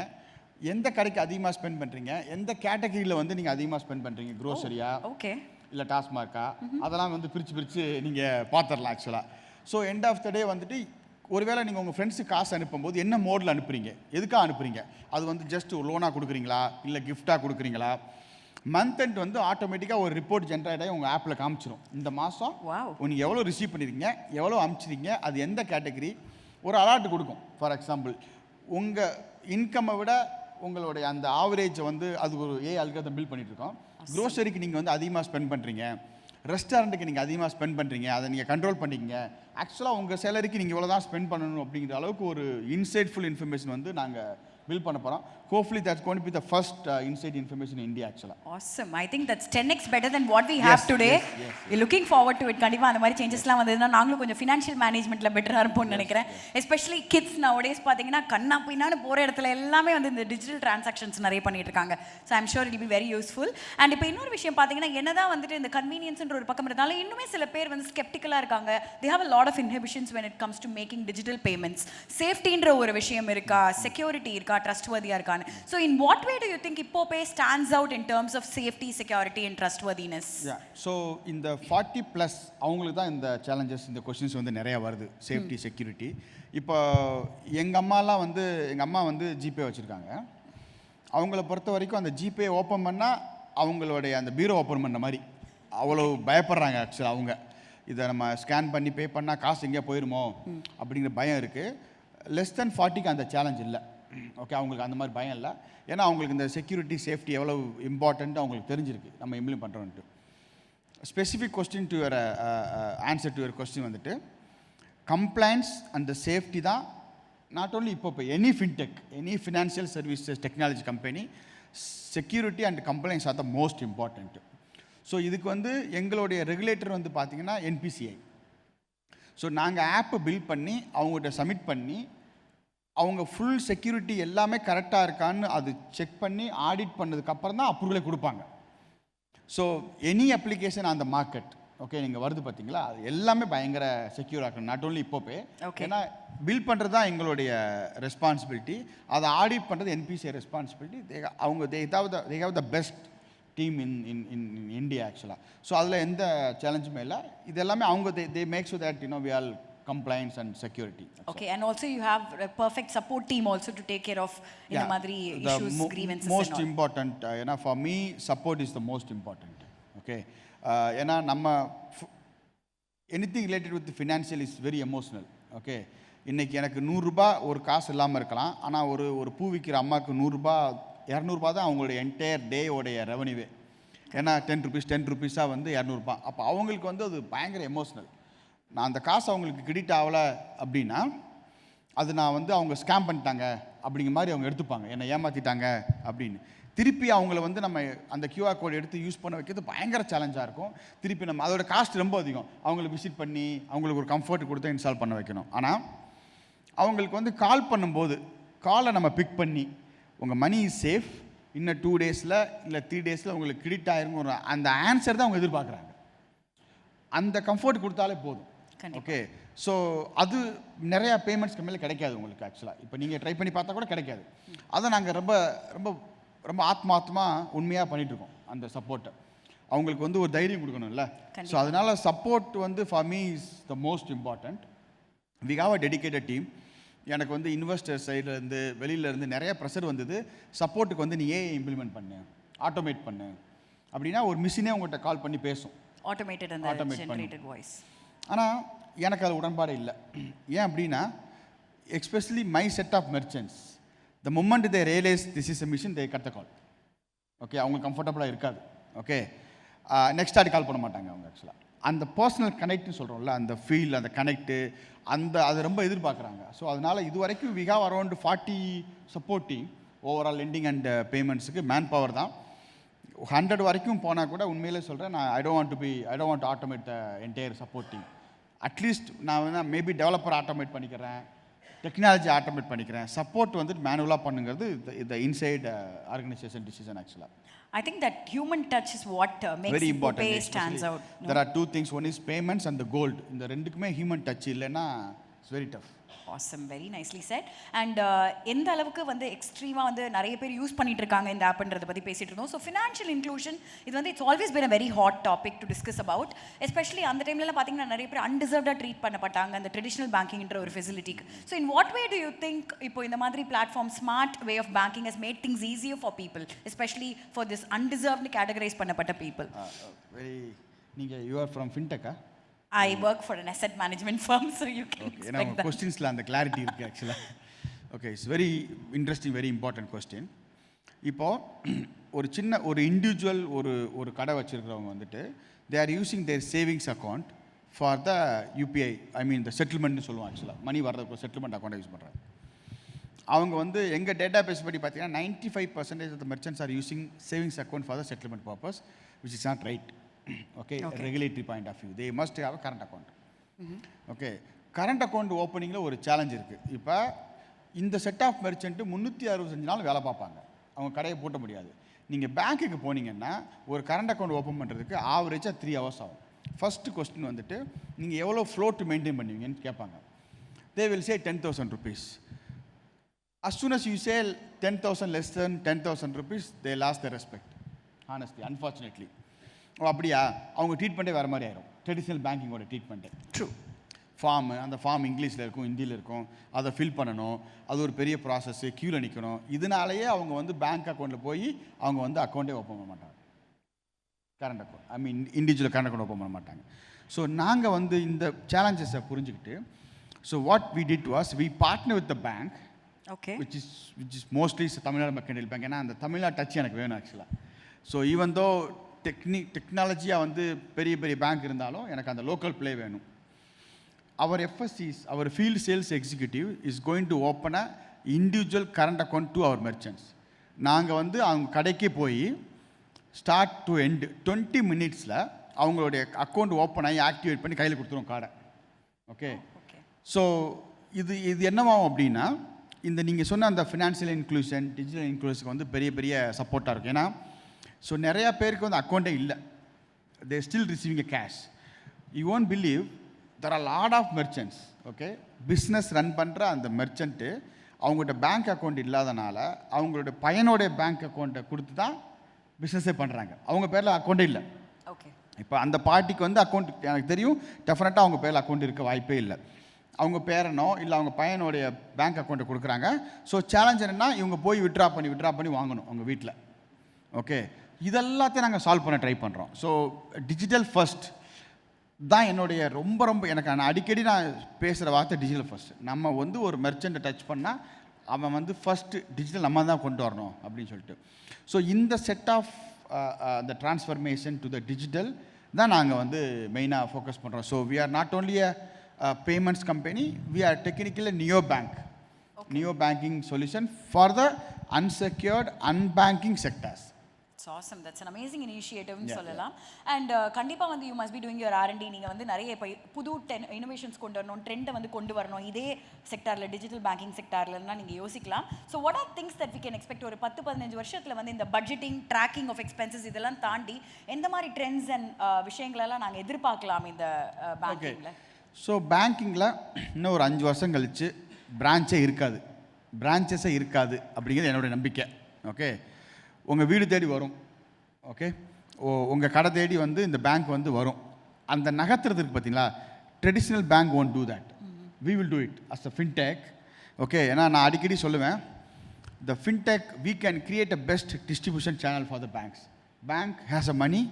எந்த கடைக்கு அதிகமாக ஸ்பெண்ட் பண்ணுறீங்க, எந்த கேட்டகரியில் வந்து நீங்கள் அதிகமாக ஸ்பெண்ட் பண்ணுறீங்க, க்ரோசரியா ஓகே இல்லை டாஸ்மார்க்கா, அதெல்லாம் வந்து பிரித்து நீங்கள் பார்த்துடலாம் ஆக்சுவலாக. ஸோ எண்ட் ஆஃப் த டே வந்துட்டு ஒருவேளை நீங்கள் உங்கள் ஃப்ரெண்ட்ஸுக்கு காசு அனுப்பும்போது என்ன மோடில் அனுப்புறீங்க, எதுக்காக அனுப்புறீங்க, அது வந்து ஜஸ்ட் ஒரு லோனாக கொடுக்குறீங்களா இல்லை கிஃப்டாக கொடுக்குறீங்களா, மந்த் எண்ட் வந்து ஆட்டோமேட்டிக்காக ஒரு ரிப்போர்ட் ஜென்ரேட் ஆகி உங்கள் ஆப்பில் காமிச்சிடும். இந்த மாதம் நீங்கள் எவ்வளோ ரிசீவ் பண்ணியிருக்கீங்க, எவ்வளோ அனுப்பிச்சிருக்கீங்க, அது எந்த கேட்டகரி, ஒரு அலர்ட் கொடுக்கும். ஃபார் எக்ஸாம்பிள் உங்கள் இன்கம்மை விட உங்களுடைய அந்த ஆவரேஜை வந்து அது ஒரு அல்காரிதம் பில்ட் பண்ணிகிட்ருக்கோம். க்ரோசரிக்கு நீங்கள் வந்து அதிகமாக ஸ்பெண்ட் பண்ணுறீங்க, ரெஸ்டாரண்ட்டுக்கு நீங்கள் அதிகமாக ஸ்பெண்ட் பண்ணுறீங்க, அதை நீங்கள் கண்ட்ரோல் பண்ணிக்கிங்க. ஆக்சுவலாக உங்கள் சேலரிக்கு நீங்கள் இவ்வளோ தான் ஸ்பெண்ட் பண்ணணும் அப்படிங்கிற அளவுக்கு ஒரு இன்சைட்ஃபுல் இன்ஃபர்மேஷன் வந்து நாங்கள் பில்ட் பண்ண போகிறோம். Hopefully that's going to be the first inside information in India actually. Awesome. I think that's 10x better than what we have today. Yes. We're looking forward to it. கண்டிப்பா அந்த மாதிரி சேஞ்சஸ்லாம் வந்ததுன்னா நாங்களும் கொஞ்சம் ஃபினான்ஷியல் மேனேஜ்மெண்ட்ல பெட்டரா இருப்போம்னு நினைக்கிறேன். எஸ்பெஷலி கிட்ஸ் nowadays பாத்தீங்கன்னா கண்ணா பின்னான்னு போற இடத்துல எல்லாமே வந்து இந்த டிஜிட்டல் டிரான்சாக்ஷன்ஸ் நிறைய பண்ணிட்டு இருக்காங்க. So I'm sure it be very useful. And இப்போ இன்னொரு விஷயம் பாத்தீங்கன்னா என்னதான் வந்துட்டு இந்த கன்வீனியன்ஸ்ன்ற ஒரு பக்கம் இருந்தாலும் இன்னுமே சில பேர் வந்து ஸ்கெப்டிக்கலா இருக்காங்க. They have a lot of inhibitions when it comes to making digital payments. சேஃப்டின்ற ஒரு விஷயம் இருக்கா, செக்யூரிட்டி இருக்கா, ட்ரஸ்ட்வர்தியா இருக்கா? So in what way do you think IppoPay stands out in terms of safety, security and trustworthiness? Yeah. So இந்த 40 plus அவங்களுக்கு தான் இந்த challenges, இந்த கொஸ்டின்ஸ் வந்து நிறைய வருது. Safety, security. இப்போ எங்கள் அம்மா வந்து ஜிபே வச்சுருக்காங்க. அவங்கள பொறுத்த வரைக்கும் அந்த ஜிபே ஓப்பன் பண்ணால் அவங்களுடைய அந்த பீரோ ஓப்பன் பண்ண மாதிரி அவ்வளோ பயப்படுறாங்க. ஆக்சுவலாக அவங்க இதை நம்ம ஸ்கேன் பண்ணி பே பண்ணால் காசு எங்கேயா போயிருமோ அப்படிங்கிற பயம் இருக்குது. லெஸ் தென் 40க்கு அந்த சேலஞ்ச் இல்லை. ஓகே, அவங்களுக்கு அந்த மாதிரி பயம் இல்லை. ஏன்னா அவங்களுக்கு இந்த செக்யூரிட்டி, சேஃப்டி எவ்வளோ இம்பார்ட்டன்ட்டு அவங்களுக்கு தெரிஞ்சிருக்கு நம்ம இம்ப்ளிமெண்ட் பண்ணுறோன்ட்டு. Specific question to your answer to your question வந்துட்டு கம்ப்ளைன்ஸ் அண்ட் சேஃப்டி தான். நாட் ஓன்லி இப்போ any fintech, any financial services technology company, security and compliance are the most important. So இதுக்கு வந்து எங்களுடைய ரெகுலேட்டர் வந்து பார்த்திங்கன்னா என்பிசிஐ. ஸோ நாங்கள் ஆப்பை பில்ட் பண்ணி அவங்ககிட்ட சப்மிட் பண்ணி அவங்க ஃபுல் செக்யூரிட்டி எல்லாமே கரெக்டாக இருக்கான்னு அது செக் பண்ணி ஆடிட் பண்ணதுக்கப்புறம் தான் அப்ரூவலே கொடுப்பாங்க. ஸோ எனி அப்ளிகேஷன் அந்த மார்க்கெட், ஓகே, நீங்கள் வருது பார்த்தீங்களா, அது எல்லாமே பயங்கர செக்யூராக இருக்கணும். Not only IppoPay. ஏன்னா பில் பண்ணுறது தான் எங்களுடைய ரெஸ்பான்சிபிலிட்டி, அதை ஆடிட் பண்ணுறது NPCI responsibility. They have the best team in India ஆக்சுவலாக. ஸோ அதில் எந்த சேலஞ்சுமே இல்லை. இது எல்லாமே அவங்க they make sure that we all compliance and security. Okay, and also you have a perfect support team also to take care of in the madri issues, grievances most and all. important for me support is the most important. Okay, ஏன்னா நம்ம anything related with the financial is very emotional. Okay, இன்னைக்கு எனக்கு 100 ரூபாய் ஒரு காசு இல்லாமல் இருக்கலாம், ஆனால் ஒரு பூ விற்கிற அம்மாவுக்கு 100 ரூபாய் 200 ரூபாய் தான் அவங்களுடைய என்டையர் டேயோடைய ரெவன்யூவே. ஏன்னா 10 rupees வந்து 200 ரூபாய். அப்போ அவங்களுக்கு வந்து அது பயங்கர எமோஷ்னல். நான் அந்த காசு அவங்களுக்கு கிரெடிட் ஆகலை அப்படின்னா அது நான் வந்து அவங்க ஸ்கேம் பண்ணிட்டாங்க அப்படிங்கிற மாதிரி அவங்க எடுத்துப்பாங்க, என்னை ஏமாற்றிட்டாங்க அப்படின்னு. திருப்பி அவங்கள வந்து நம்ம அந்த கியூஆர் கோட் எடுத்து யூஸ் பண்ண வைக்கிறது பயங்கர சேலஞ்சாக இருக்கும். திருப்பி நம்ம அதோட காஸ்ட் ரொம்ப அதிகம். அவங்கள விசிட் பண்ணி அவங்களுக்கு ஒரு கம்ஃபர்ட் கொடுத்து இன்ஸ்டால் பண்ண வைக்கணும். ஆனால் அவங்களுக்கு வந்து கால் பண்ணும்போது காலை நம்ம பிக் பண்ணி உங்கள் மணி இஸ் சேஃப், இன்னும் 2 டேஸில் இல்லை 3 டேஸில் உங்களுக்கு கிரெடிட் ஆயிருங்கிற அந்த ஆன்சர் தான் அவங்க எதிர்பார்க்குறாங்க. அந்த கம்ஃபர்ட் கொடுத்தாலே போதும். ஓகே, ஸோ அது நிறையா பேமெண்ட்ஸ் கம்மியில் கிடைக்காது உங்களுக்கு. ஆக்சுவலாக இப்போ நீங்கள் ட்ரை பண்ணி பார்த்தா கூட கிடைக்காது. அதை நாங்கள் ரொம்ப ரொம்ப ரொம்ப ஆத்மார்த்தமாக உண்மையாக பண்ணிகிட்ருக்கோம். அந்த சப்போர்ட்டை அவங்களுக்கு வந்து ஒரு தைரியம் கொடுக்கணும்ல. ஸோ அதனால் சப்போர்ட் வந்து for me is the most important. We have a dedicated team. எனக்கு வந்து இன்வெஸ்டர் சைட்லேருந்து வெளியிலேருந்து நிறைய ப்ரெஷர் வந்தது. சப்போர்ட்டுக்கு வந்து நீ ஏஐ இம்ப்ளிமெண்ட் பண்ணு, ஆட்டோமேட் பண்ணு அப்படின்னா ஒரு மிஷினே உங்கள்கிட்ட கால் பண்ணி பேசும், automated and the generated voice. ஆனால் எனக்கு அது உடன்பாடு இல்லை. ஏன் அப்படின்னா especially my set of merchants the moment they realise this is a machine they cut the call. Okay, அவங்களுக்கு கம்ஃபர்டபுளாக இருக்காது. ஓகே, நெக்ஸ்ட் ஆடி கால் பண்ண மாட்டாங்க அவங்க. ஆக்சுவலாக அந்த பர்சனல் கனெக்ட்னு சொல்கிறோம்ல, அந்த ஃபீல், அந்த கனெக்ட்டு, அது ரொம்ப எதிர்பார்க்குறாங்க. ஸோ அதனால் இது வரைக்கும் we have around 40 support team overall lending and பேமெண்ட்ஸுக்கு. மேன் பவர் தான் 100 வரைக்கும் போனால் கூட உண்மையிலே சொல்கிறேன், நான் I don't want automate the entire support team. At least நான் வந்து மேபி டெவலப்பர் ஆட்டோமேட் பண்ணிக்கிறேன், டெக்னாலஜி ஆட்டோமேட் பண்ணிக்கிறேன். சப்போர்ட் வந்து மேனுவலாக பண்ணுங்கிறது இந்த இன்சைட் ஆர்கனைசேஷன் டிசிஷன் ஆக்சுவலாக. I think that human touch is what makes IppoPay stands out. There are 2 things. One is payments and the gold. இந்த ரெண்டுக்குமே ஹியூமன் டச் இல்லைன்னா it's very tough. Awesome, very nicely said. And எந்த அளவுக்கு வந்து எக்ஸ்ட்ரீமாக வந்து நிறைய பேர் யூஸ் பண்ணிட்டு இருக்காங்க இந்த ஆப்ன்றதை பற்றி பேசிட்டு இருந்தோம். ஸோ ஃபினான்ஷியல் இன்க்ளூஷன் இது வந்து it's always been a very hot topic to discuss about. Especially அந்த டைம்லலாம் பார்த்தீங்கன்னா நிறைய பேர் அன்டிசர்வ்டாக ட்ரீட் பண்ணப்பட்டாங்க அந்த ட்ரெடிஷனல் பேங்கிங்ன்ற ஒரு ஃபெசிலிட்டிக்கு. So in what way do you think இப்போ இந்த மாதிரி platform smart way of banking has made things easier for people, especially for this underserved categorise பண்ணப்பட்ட பீப்புள்? நீங்கள் யூ ஆர் ஃப்ரம் ஃபின்டெக்கா? I work for an asset management firm, so you can expect that. Questions-la and the clarity irukku actually. Okay, it's very interesting, very important question. இப்போ ஒரு சின்ன ஒரு individual ஒரு கடை வச்சுருக்கிறவங்க வந்துட்டு they are using their savings account for the UPI I mean the செட்டில்மெண்ட்னு சொல்லுவோம் ஆக்சுவலாக மணி வர்றதுக்கு செட்டில்மெண்ட் அக்கௌண்ட் யூஸ் பண்ணுறாங்க. அவங்க வந்து எங்கள் டேட்டா பேஸ் படி பார்த்தீங்கன்னா 95% of the merchants are using savings account for the settlement purpose which is not right. Okay, regulatory point of view they must have a current account. Okay, current account ஓப்பனிங்கில் ஒரு challenge இருக்குது. இப்போ இந்த set of மெர்ச்சன்ட்டு 365 நாள் வேலை பார்ப்பாங்க, அவங்க கடையை பூட்ட முடியாது. நீங்கள் பேங்க்குக்கு போனீங்கன்னா ஒரு கரண்ட் அக்கௌண்ட் ஓப்பன் பண்ணுறதுக்கு ஆவரேஜாக 3 hours ஆகும். ஃபஸ்ட்டு கொஸ்டின் வந்துட்டு நீங்கள் எவ்வளோ ஃப்ளோட் மெயின்டைன் பண்ணுவீங்கன்னு கேட்பாங்க. They will say 10,000 rupees. As soon as you say 10,000 less than 10,000 rupees, they lost their respect. Honestly, unfortunately. ஓ அப்படியா, அவங்க ட்ரீட்மெண்ட்டே வேறு மாதிரி ஆயிரும். ட்ரெடிஷ்னல் பேங்கிங்கோட ட்ரீட்மெண்ட்டு ட்ரூ ஃபார்மு, அந்த ஃபார்ம் இங்கிலீஷில் இருக்கும், ஹிந்தியில் இருக்கும், அதை ஃபில் பண்ணணும், அது ஒரு பெரிய ப்ராசஸ்ஸு, க்யூவில் நிற்கணும். இதனாலேயே அவங்க வந்து பேங்க் அக்கௌண்ட்டில் போய் அவங்க வந்து அக்கௌண்ட்டே ஓப்பன் பண்ண மாட்டாங்க, current account I mean individual current account open பண்ண மாட்டாங்க. ஸோ நாங்கள் வந்து இந்த சேலஞ்சஸை புரிஞ்சுக்கிட்டு so what we did was we partner with the bank. Okay. Which is mostly Tamil Nadu mercantile bank. ஏன்னா அந்த தமிழ்நாடு டச் எனக்கு வேணும் ஆக்சுவலாக. ஸோ ஈவன் தோ டெக்னாலஜியாக வந்து பெரிய பெரிய பேங்க் இருந்தாலும் எனக்கு அந்த லோக்கல் ப்ளே வேணும். Our FSCs, our field sales executive is going to open a individual current account to our merchants. நாங்கள் வந்து அவங்க கடைக்கே போய் ஸ்டார்ட் டு எண்டு 20 minutes அவங்களுடைய அக்கௌண்ட் ஓப்பன் ஆகி ஆக்டிவேட் பண்ணி கையில் கொடுத்துருவோம் கார்டை. ஓகே, ஸோ இது என்னவாகும் அப்படின்னா இந்த நீங்கள் சொன்ன அந்த ஃபினான்ஷியல் இன்க்ளூஷன், டிஜிட்டல் இன்க்ளூஷனுக்கு வந்து பெரிய பெரிய சப்போர்ட்டாக இருக்கும். ஏன்னா ஸோ நிறையா பேருக்கு வந்து அக்கௌண்ட்டே இல்லை, they still receiving a cash. You won't believe there are lot of merchants. Okay, business run பண்ணுற அந்த மெர்ச்சன்ட்டு அவங்கள்ட்ட பேங்க் அக்கௌண்ட் இல்லாதனால அவங்களோட பையனோடைய பேங்க் அக்கௌண்ட்டை கொடுத்து தான் பிஸ்னஸே பண்ணுறாங்க, அவங்க பேரில் அக்கௌண்ட்டே இல்லை. ஓகே, இப்போ அந்த பார்ட்டிக்கு வந்து அக்கௌண்ட் எனக்கு தெரியும் டெஃபினட்டாக அவங்க பேரில் அக்கௌண்ட் இருக்க வாய்ப்பே இல்லை. அவங்க பேரனோ இல்லை அவங்க பையனுடைய பேங்க் அக்கௌண்ட்டை கொடுக்குறாங்க. ஸோ சேலஞ்ச் என்னென்னா இவங்க போய் விட்ரா பண்ணி வாங்கணும் அவங்க வீட்டில். ஓகே, இதெல்லாத்தையும் நாங்கள் சால்வ் பண்ண ட்ரை பண்ணுறோம். ஸோ டிஜிட்டல் ஃபர்ஸ்ட் தான் என்னுடைய ரொம்ப எனக்கு நான் அடிக்கடி நான் பேசுகிற வார்த்தை டிஜிட்டல் ஃபர்ஸ்ட். நம்ம வந்து ஒரு மெர்ச்சண்ட்டை டச் பண்ணால் அவன் வந்து ஃபஸ்ட்டு டிஜிட்டல் நம்ம தான் கொண்டு வரணும் அப்படின்னு சொல்லிட்டு. ஸோ இந்த set of the transformation to the digital தான் நாங்கள் வந்து மெயினாக ஃபோக்கஸ் பண்ணுறோம். So we are not only a payments company, we are technically a neobank. Okay. Neo-banking solution for the unsecured, unbanking sectors. It's awesome. That's an amazing initiative னு சொல்லலாம். And கண்டிப்பாக வந்து you must be doing your R&D. நீங்கள் வந்து நிறைய இப்போ புது innovations கொண்டு வரணும், ட்ரெண்டை வந்து கொண்டு வரணும் இதே செக்டாரில், டிஜிட்டல் பேங்கிங் செக்டார்லாம் நீங்கள் யோசிக்கலாம். So what are things that we can expect? ஒரு 10-15 வருஷத்தில் வந்து இந்த பட்ஜெட்டிங், ட்ராக்கிங் ஆஃப் எக்ஸ்பென்சஸ் இதெல்லாம் தாண்டி எந்த மாதிரி ட்ரெண்ட்ஸ் அண்ட் விஷயங்களெல்லாம் நாங்கள் எதிர்பார்க்கலாம் இந்த பேங்கிங்கில்? ஸோ பேங்கிங்கில் இன்னும் ஒரு 5 வருஷம் கழித்து பிரான்ச்சஸே இருக்காது அப்படிங்கிறது என்னுடைய நம்பிக்கை. ஓகே, உங்கள் வீடு தேடி வரும். ஓகே, உங்கள் கடை தேடி வந்து இந்த பேங்க் வந்து வரும். அந்த நகர்த்துறதுக்கு பார்த்தீங்களா, traditional bank won't do that. We will do it as a fintech. Okay, ஏன்னா நான் அடிக்கடி சொல்லுவேன் the fintech we can create a best distribution channel for the banks. Bank has a money,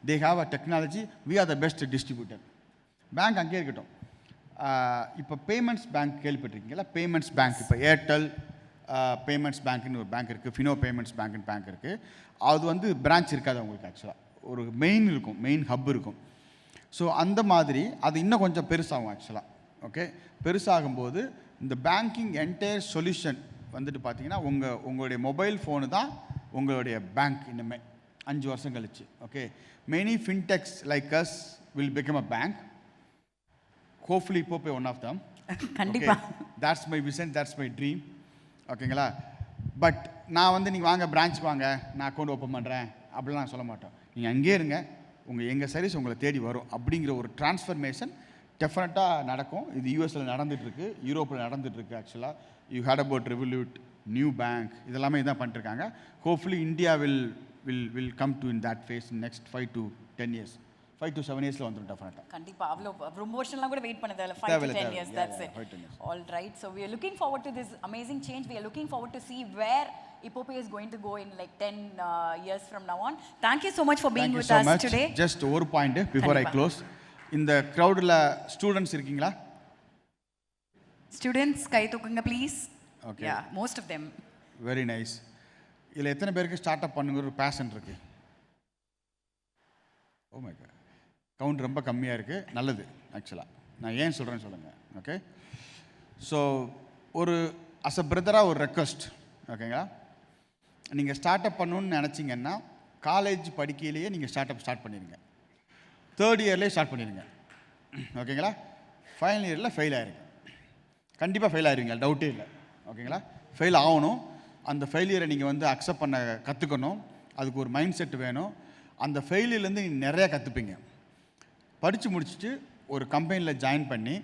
they have a technology, we are the best distributor. Bank அங்கேயே இருக்கட்டும். இப்போ payments bank கேள்விப்பட்டிருக்கீங்களா? Payments bank இப்போ Airtel payments பேங்க்னு ஒரு bank இருக்குது, Fino payments பேங்க்னு bank இருக்குது. அது வந்து பிரான்ச் இருக்காது அவங்களுக்கு, ஆக்சுவலாக ஒரு மெயின் இருக்கும், மெயின் ஹப் இருக்கும். ஸோ அந்த மாதிரி அது இன்னும் கொஞ்சம் பெருசாகும் ஆக்சுவலாக. ஓகே, பெருசாகும்போது இந்த பேங்கிங் என்டையர் சொல்யூஷன் வந்துட்டு பார்த்தீங்கன்னா உங்களுடைய மொபைல் ஃபோனு தான் உங்களுடைய பேங்க் இன்னுமே 5 வருஷம் கழிச்சு. Okay, many fintechs like us will become a bank. Hopefully இப்போ ஒன் ஆஃப் தம். கண்டிப்பாக, that's my vision, that's my dream. ஓகேங்களா? பட் நான் வந்து நீங்கள் வாங்க பிரான்ச்சுக்கு வாங்க நான் அக்கௌண்ட் ஓப்பன் பண்ணுறேன் அப்படிலாம் நான் சொல்ல மாட்டோம். நீங்கள் அங்கேயே இருங்க, எங்கள் சர்வீஸ் உங்களை தேடி வரும் அப்படிங்கிற ஒரு ட்ரான்ஸ்ஃபர்மேஷன் டெஃபினட்டாக நடக்கும். இது யூஎஸில் நடந்துகிட்ருக்கு, யூரோப்பில் நடந்துகிட்ருக்கு. ஆக்சுவலாக you heard about Revolut, new bank, இதெல்லாமே இதான் பண்ணிட்டுருக்காங்க. Hopefully India will come to in that phase in next 5 to 10 years. 5 to 7 yearsல வந்துரும் டெஃபினட்டா. கண்டிப்பா அவ்வளோ ப்ரொமோஷன்லாம் கூட வெயிட் பண்ணதில்ல. 5 to 10 years, that's it. All right, so we are looking forward to this amazing change. We are looking forward to see where Epopay is going to go in like 10 years from now on. Thank you so much for being with us today. Just ஒரு point before I close. இந்த crowdல students இருக்கீங்களா? Students கை தூக்குங்க please. Okay. Yeah, most of them. Very nice. இதில் எத்தனை பேருக்கு start up பண்ணுங்கிற ஒரு fashion இருக்குது? ஓ மை காட், கவுண்ட் ரொம்ப கம்மியாக இருக்குது. நல்லது. ஆக்சுவலாக நான் ஏன் சொல்கிறேன்னு சொல்லுங்கள். ஓகே, ஸோ ஒரு அஸ் அ பிரதராக ஒரு ரெக்வஸ்ட், ஓகேங்களா? நீங்கள் ஸ்டார்ட் அப் பண்ணணுன்னு நினச்சிங்கன்னா காலேஜ் படிக்கையிலேயே நீங்கள் ஸ்டார்ட் பண்ணிடுங்க. 3rd இயர்லேயே ஸ்டார்ட் பண்ணிடுங்க. ஓகேங்களா? ஃபைனல் இயரில் ஃபெயில் ஆயிருங்க. கண்டிப்பாக ஃபெயில் ஆயிருவீங்க, டவுட்டே இல்லை. ஓகேங்களா? ஃபெயில் ஆகணும். அந்த ஃபெயிலியரை நீங்கள் வந்து அக்செப்ட் பண்ண கற்றுக்கணும். அதுக்கு ஒரு மைண்ட் செட் வேணும். அந்த ஃபெயிலியர்லேருந்து நீங்கள் நிறையா கற்றுப்பீங்க. படித்து முடிச்சுட்டு ஒரு கம்பெனியில் ஜாயின் பண்ணி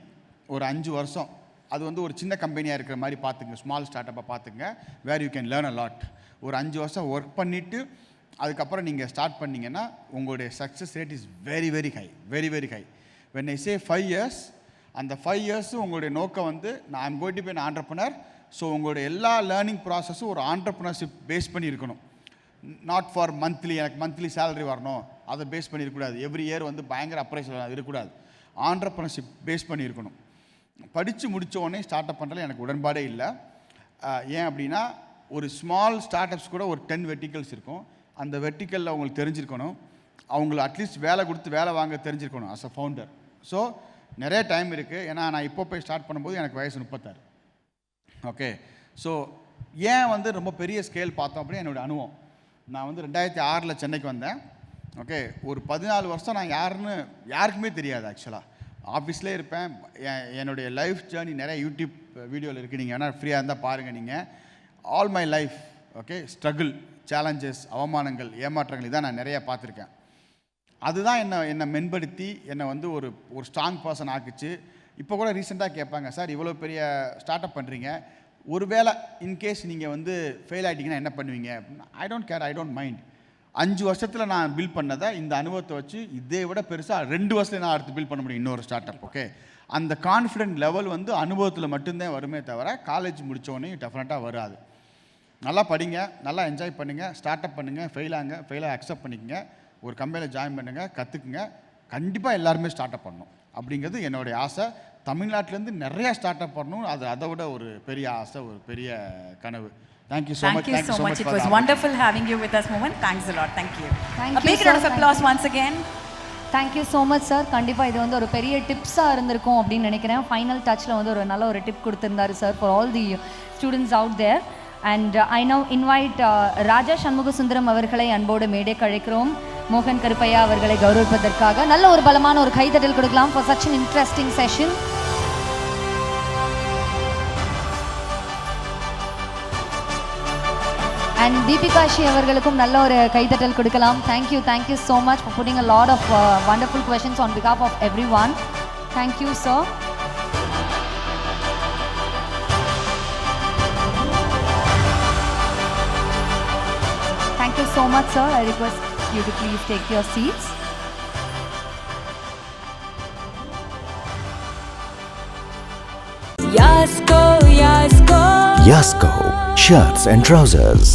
ஒரு 5 வருஷம், அது வந்து ஒரு சின்ன கம்பெனியாக இருக்கிற மாதிரி பார்த்துங்க, ஸ்மால் ஸ்டார்ட் அப்பை பார்த்துங்க, where you can learn a lot. ஒரு 5 வருஷம் ஒர்க் பண்ணிவிட்டு அதுக்கப்புறம் நீங்கள் ஸ்டார்ட் பண்ணிங்கன்னா உங்களுடைய success rate is very very high, very very high. When I say 5 years, அந்த 5 years உங்களுடைய நோக்கம் வந்து நான் I'm going to be an entrepreneur. So உங்களுடைய எல்லா லேர்னிங் ப்ராசஸும் ஒரு ஆண்டர்ப்ரனர்ஷிப் பேஸ் பண்ணி இருக்கணும். நாட் ஃபார் மந்த்லி, எனக்கு மந்த்லி சேலரி வரணும் அதை பேஸ் பண்ணி இருக்கக்கூடாது. எவ்ரி இயர் வந்து பயங்கர அப்ரைசல் அது இருக்கக்கூடாது. ஆண்டர்ப்ரனர்ஷிப் பேஸ் பண்ணி இருக்கணும். படித்து முடித்த உடனே ஸ்டார்ட் அப் பண்ணுறதுல எனக்கு உடன்பாடே இல்லை. ஏன் அப்படின்னா ஒரு ஸ்மால் ஸ்டார்ட் அப்ஸ் கூட ஒரு 10 வெர்டிகல்ஸ் இருக்கும். அந்த வெர்டிக்கலில் அவங்களுக்கு தெரிஞ்சிருக்கணும். அவங்கள அட்லீஸ்ட் வேலை கொடுத்து வேலை வாங்க தெரிஞ்சிருக்கணும் அஸ் அ ஃபவுண்டர். ஸோ நிறைய டைம் இருக்குது. ஏன்னா நான் இப்போ போய் ஸ்டார்ட் பண்ணும்போது எனக்கு வயசு 36. ஓகே, ஸோ ஏன் வந்து ரொம்ப பெரிய ஸ்கேல் பார்த்தோம் அப்படின்னு என்னோடய அனுபவம். நான் வந்து 2006 சென்னைக்கு வந்தேன். ஓகே, ஒரு 14 வருஷம் நான் யாருக்குமே தெரியாது. ஆக்சுவலாக ஆஃபீஸ்லேயே இருப்பேன். என்னுடைய லைஃப் ஜேர்னி நிறைய யூடியூப் வீடியோவில் இருக்குது. நீங்கள் வேணால் ஃப்ரீயாக இருந்தால் பாருங்கள். நீங்கள் all my life, okay, struggle, challenges, அவமானங்கள், ஏமாற்றங்கள் இதான் நான் நிறையா பார்த்துருக்கேன். அதுதான் என்னை மென்படுத்தி என்னை வந்து ஒரு ஸ்ட்ராங் பர்சன் ஆக்குச்சு. இப்போ கூட ரீசெண்டாக கேட்பாங்க, சார் இவ்வளோ பெரிய ஸ்டார்ட் அப் பண்ணுறீங்க, ஒருவேளை இன்கேஸ் நீங்கள் வந்து ஃபெயில் ஆகிட்டிங்கன்னா என்ன பண்ணுவீங்க அப்படின்னா, I don't care, I don't mind. 5 வருஷத்தில் நான் பில்ட் பண்ணதை இந்த அனுபவத்தை வச்சு இதே விட பெருசாக 2 வருஷத்தில் நான் அடுத்து பில்ட் பண்ண முடியும் இன்னொரு ஸ்டார்ட் அப். ஓகே, அந்த கான்ஃபிடென்ட் லெவல் வந்து அனுபவத்தில் மட்டும்தான் வருமே தவிர காலேஜ் முடித்தோடனே டெஃபினட்டாக வராது. நல்லா படிங்க, நல்லா என்ஜாய் பண்ணுங்கள், ஸ்டார்ட் அப் பண்ணுங்கள், ஃபெயிலாக அக்செப்ட் பண்ணிக்கங்க, ஒரு கம்பெனியில் ஜாயின் பண்ணுங்கள், கற்றுக்குங்க. கண்டிப்பாக எல்லாருமே ஸ்டார்ட் அப் பண்ணணும் அப்படிங்கிறது என்னுடைய ஆசை. தமிழ்நாட்டிலேருந்து நிறையா ஸ்டார்ட் அப் பண்ணணும், அது அதை விட ஒரு பெரிய ஆசை, ஒரு பெரிய கனவு. Thank you so much. Thank you so much. It was wonderful having you with us, Mohan. Thanks a lot. Thank you. Thank A big round of applause once again. Thank you so much sir. கண்டிப்பாக இது வந்து ஒரு பெரிய டிப்ஸாக இருந்திருக்கும் அப்படின்னு நினைக்கிறேன். Final டச்சில் வந்து ஒரு நல்ல ஒரு டிப் கொடுத்துருந்தாரு sir for all the students out there. And I now invite Raja Shanmugasundaram அவர்களை அன்போடு மேடைக்கு அழைக்கிறோம். மோகன் கருப்பையா அவர்களை கௌரவிப்பதற்காக நல்ல ஒரு பலமான ஒரு கைதட்டல் கொடுக்கலாம் for such an interesting session. And Deepika Shi அவர்களுக்கும் நல்ல ஒரு கைதட்டல் கொடுக்கலாம். Thank you so much for putting a lot of wonderful questions on behalf of everyone. Thank you, sir. Thank you so much, sir. I request you to please take your seats. Yasko Shirts and Trousers.